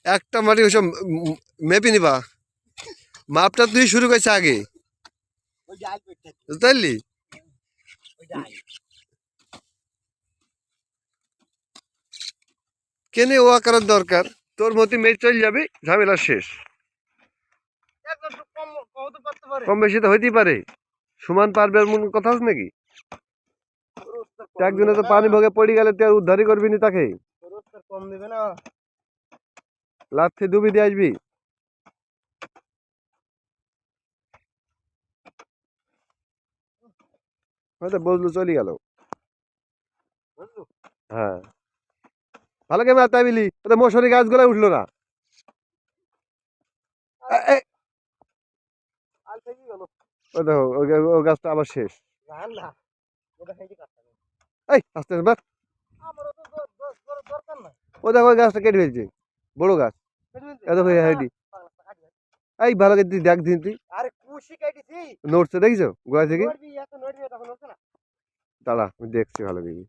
একটা মাটি ওইসব মেপে নিবা, মাপটা তুই শুরু করছে আগে, বুঝতে পারলি? কেনে ও করার দরকার, তোর মতি মেয়ে চল যাবে, ঝামেলা শেষ। কম বেশি তো হইতেই পারে, সমান পারবে এমন কথা আছে নাকি? একজনে তো পানি ভোগে পড়ে গেলে তুই আর উদ্ধারই করবি না তাকে, কম দেবে না, লাথি ডুবি দিয়ে আসবি। হয়তো বজলু চলে গেল। হ্যাঁ, ভালো কেমন তাই বিলি, ওদের মশারি গাছগুলো উঠলো না। ও দেখো ও গাছটা আবার শেষ। এই আস্তে আস্তে, ও দেখো ওই গাছটা কেটে ফেলছে, বড় গাছ। এ দেখো হাইডি, এই ভালো করে দেখ দিন তুই, নড়ছে দেখিস গোড়া থেকে। দাঁড়া আমি দেখছি ভালো করে।